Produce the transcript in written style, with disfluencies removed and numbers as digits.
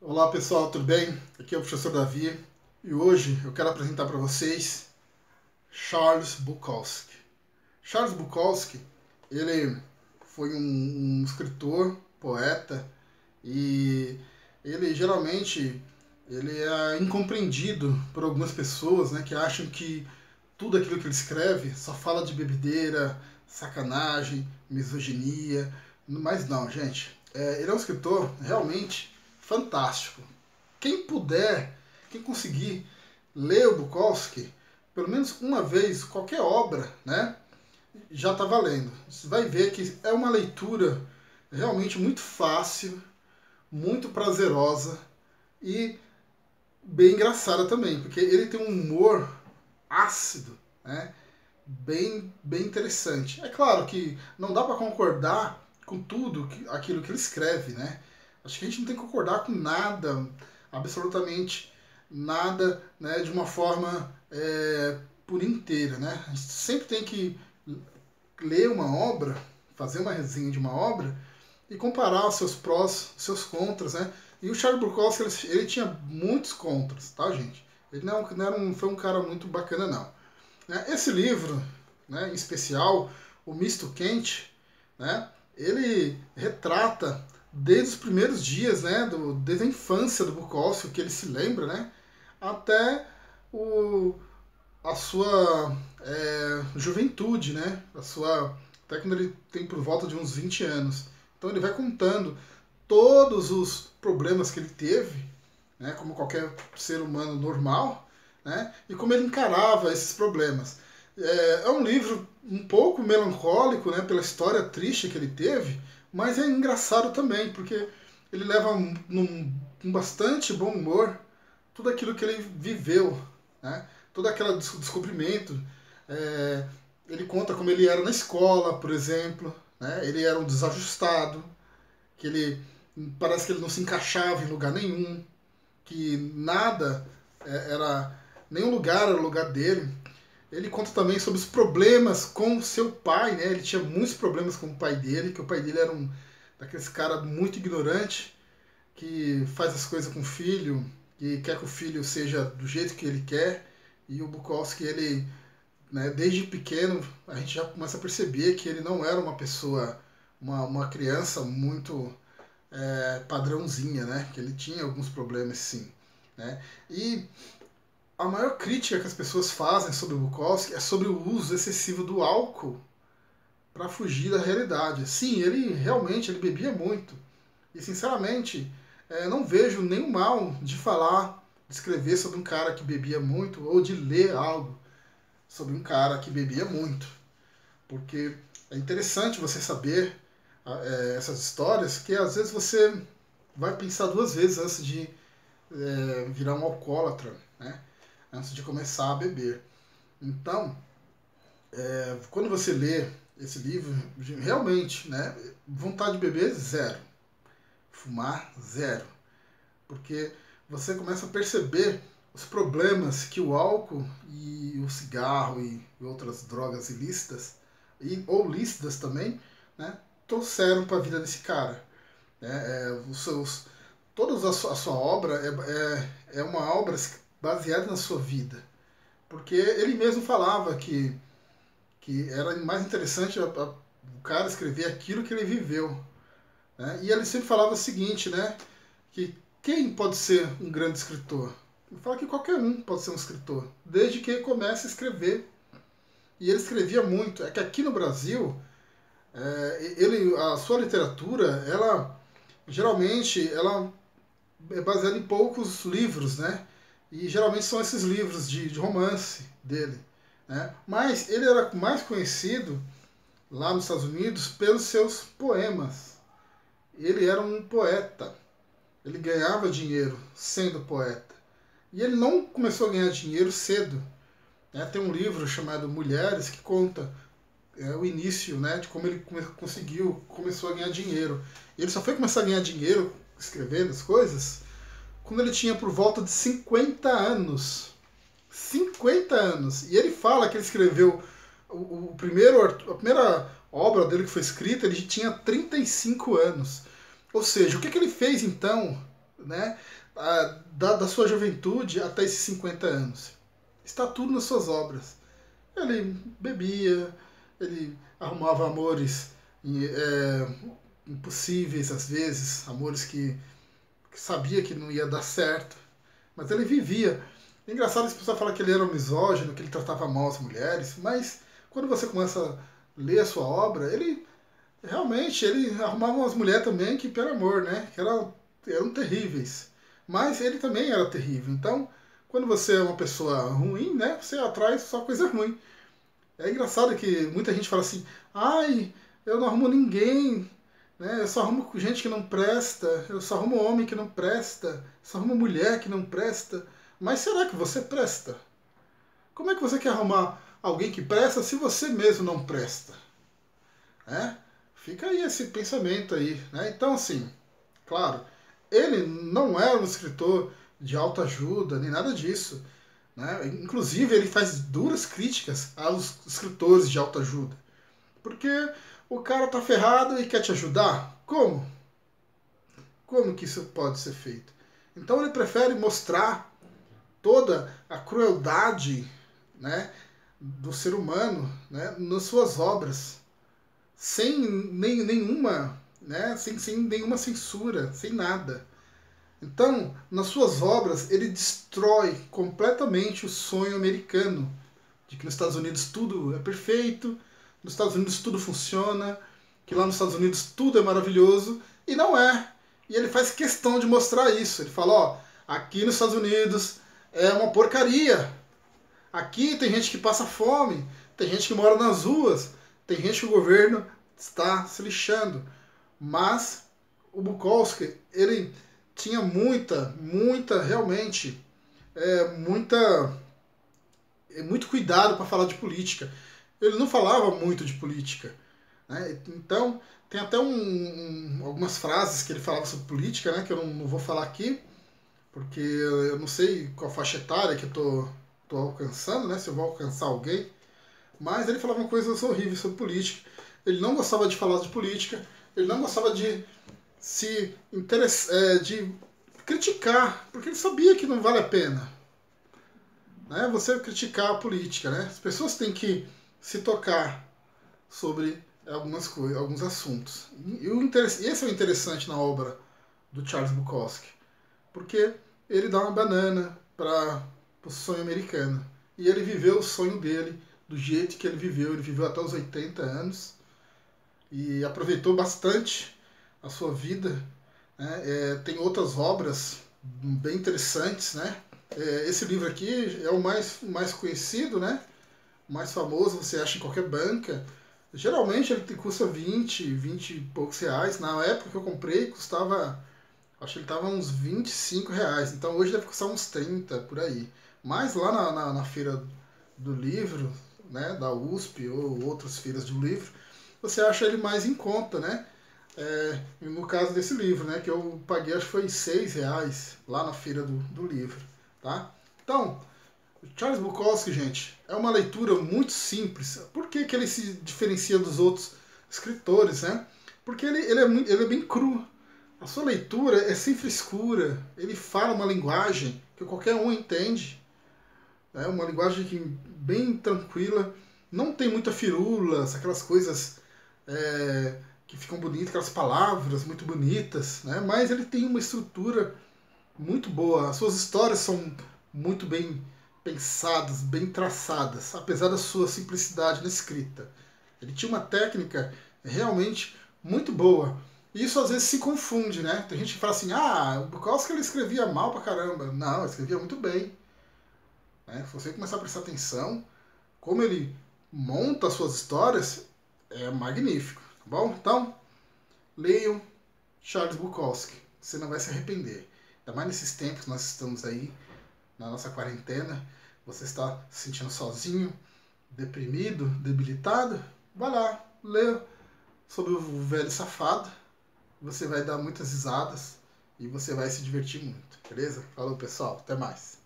Olá pessoal, tudo bem? Aqui é o professor Davi e hoje eu quero apresentar para vocês Charles Bukowski. Charles Bukowski, ele foi um escritor, poeta e ele geralmente ele é incompreendido por algumas pessoas, né, que acham que tudo aquilo que ele escreve só fala de bebedeira, sacanagem, misoginia, mas não, gente. Ele é um escritor realmente fantástico. Quem puder, quem conseguir ler o Bukowski, pelo menos uma vez, qualquer obra, né, já está valendo. Você vai ver que é uma leitura realmente muito fácil, muito prazerosa e bem engraçada também, porque ele tem um humor ácido, né, bem interessante. É claro que não dá para concordar com tudo aquilo que ele escreve, né? Acho que a gente não tem que concordar com nada, absolutamente nada, né, de uma forma por inteira, né? A gente sempre tem que ler uma obra, fazer uma resenha de uma obra e comparar os seus prós, os seus contras, né? E o Charles Bukowski, ele tinha muitos contras, tá, gente? Ele não foi um cara muito bacana, não. Esse livro, né, em especial, O Misto Quente, né, ele retrata desde os primeiros dias, né, desde a infância do Bukowski, que ele se lembra, né, até a sua juventude, né, até quando ele tem por volta de uns 20 anos. Então ele vai contando todos os problemas que ele teve, né, como qualquer ser humano normal, né, e como ele encarava esses problemas. É um livro um pouco melancólico, né, pela história triste que ele teve, mas é engraçado também, porque ele leva um bastante bom humor tudo aquilo que ele viveu, né, todo aquele descobrimento. É, ele conta como ele era na escola, por exemplo, né, ele era um desajustado, que ele parece que ele não se encaixava em lugar nenhum, que nada era, nenhum lugar era o lugar dele. Ele conta também sobre os problemas com seu pai, né? Ele tinha muitos problemas com o pai dele, que o pai dele era um daqueles cara muito ignorante, que faz as coisas com o filho, que quer que o filho seja do jeito que ele quer. E o Bukowski, ele, né, desde pequeno, a gente já começa a perceber que ele não era uma pessoa, uma criança muito padrãozinha, né? Que ele tinha alguns problemas, sim, né? E a maior crítica que as pessoas fazem sobre o Bukowski é sobre o uso excessivo do álcool para fugir da realidade. Sim, ele realmente ele bebia muito. E sinceramente, não vejo nenhum mal de falar, de escrever sobre um cara que bebia muito ou de ler algo sobre um cara que bebia muito. Porque é interessante você saber essas histórias, que às vezes você vai pensar duas vezes antes de virar um alcoólatra, né? Antes de começar a beber. Então, quando você lê esse livro, realmente, né, vontade de beber, zero. Fumar, zero. Porque você começa a perceber os problemas que o álcool e o cigarro e outras drogas ilícitas, ou lícitas também, né, trouxeram para a vida desse cara. Toda a sua obra é uma obra baseada na sua vida. Porque ele mesmo falava que era mais interessante o cara escrever aquilo que ele viveu. Né? E ele sempre falava o seguinte, né? Que quem pode ser um grande escritor? Ele fala que qualquer um pode ser um escritor, desde que comece a escrever. E ele escrevia muito. É que aqui no Brasil, a sua literatura, ela geralmente ela é baseada em poucos livros, né? E geralmente são esses livros de romance dele. Né? Mas ele era mais conhecido lá nos Estados Unidos pelos seus poemas. Ele era um poeta. Ele ganhava dinheiro sendo poeta. E ele não começou a ganhar dinheiro cedo. Né? Tem um livro chamado Mulheres que conta o início, né, de como ele começou a ganhar dinheiro. E ele só foi começar a ganhar dinheiro escrevendo as coisas quando ele tinha por volta de 50 anos. 50 anos. E ele fala que ele escreveu a primeira obra dele que foi escrita, ele tinha 35 anos. Ou seja, o que ele fez então, né, da sua juventude até esses 50 anos. Está tudo nas suas obras. Ele bebia, ele arrumava amores impossíveis às vezes, amores que sabia que não ia dar certo, mas ele vivia. É engraçado que as pessoas falam que ele era um misógino, que ele tratava mal as mulheres, mas quando você começa a ler a sua obra, ele realmente ele arrumava umas mulheres também que, pelo amor, né, que eram terríveis. Mas ele também era terrível. Então, quando você é uma pessoa ruim, né, você atrai só coisa ruim. É engraçado que muita gente fala assim, ai, eu não arrumo ninguém, né? Eu só arrumo gente que não presta, eu só arrumo homem que não presta, só arrumo mulher que não presta. Mas será que você presta? Como é que você quer arrumar alguém que presta se você mesmo não presta? Né? Fica aí esse pensamento aí, né? Então, assim, claro, ele não é um escritor de autoajuda, nem nada disso. Né? Inclusive, ele faz duras críticas aos escritores de autoajuda. Porque o cara tá ferrado e quer te ajudar? Como? Como que isso pode ser feito? Então ele prefere mostrar toda a crueldade, né, do ser humano, né, nas suas obras, sem nenhuma, né, sem nenhuma censura, sem nada. Então, nas suas obras, ele destrói completamente o sonho americano, de que nos Estados Unidos tudo é perfeito, nos Estados Unidos tudo funciona, que lá nos Estados Unidos tudo é maravilhoso, e não é. E ele faz questão de mostrar isso. Ele fala, ó, aqui nos Estados Unidos é uma porcaria. Aqui tem gente que passa fome, tem gente que mora nas ruas, tem gente que o governo está se lixando. Mas o Bukowski, ele tinha realmente, muito cuidado para falar de política. Ele não falava muito de política. Né? Então, tem até algumas frases que ele falava sobre política, né, que eu não vou falar aqui, porque eu não sei qual faixa etária que eu tô alcançando, né, se eu vou alcançar alguém, mas ele falava coisas horríveis sobre política. Ele não gostava de falar de política, ele não gostava de se interessar, de criticar, porque ele sabia que não vale a pena, né, você criticar a política. Né? As pessoas têm que se tocar sobre algumas coisas, alguns assuntos. E esse é o interessante na obra do Charles Bukowski, porque ele dá uma banana para o sonho americano. E ele viveu o sonho dele do jeito que ele viveu até os 80 anos e aproveitou bastante a sua vida. Né? Tem outras obras bem interessantes, né? Esse livro aqui é o mais conhecido, né? O mais famoso, você acha em qualquer banca. Geralmente ele custa 20 e poucos reais. Na época que eu comprei, custava, acho que ele estava uns 25 reais. Então hoje deve custar uns 30 por aí. Mas lá na feira do livro, né, da USP ou outras feiras do livro, você acha ele mais em conta, né? No caso desse livro, né, que eu paguei, acho que foi 6 reais lá na feira do livro. Tá? Então, Charles Bukowski, gente, é uma leitura muito simples. Por que ele se diferencia dos outros escritores, né? Porque ele é bem cru. A sua leitura é sem frescura. Ele fala uma linguagem que qualquer um entende. É uma linguagem bem tranquila. Não tem muita firulas, aquelas coisas que ficam bonitas, aquelas palavras muito bonitas, né? Mas ele tem uma estrutura muito boa. As suas histórias são muito bem pensadas, bem traçadas, apesar da sua simplicidade na escrita. Ele tinha uma técnica realmente muito boa. E isso às vezes se confunde, né? Tem gente que fala assim, o Bukowski ele escrevia mal pra caramba. Não, ele escrevia muito bem. Né? Se você começar a prestar atenção, como ele monta as suas histórias, é magnífico. Tá bom? Então, leiam Charles Bukowski. Você não vai se arrepender. Ainda mais nesses tempos que nós estamos aí, na nossa quarentena, você está se sentindo sozinho, deprimido, debilitado, vai lá, lê sobre o velho safado, você vai dar muitas risadas e você vai se divertir muito, beleza? Falou, pessoal, até mais.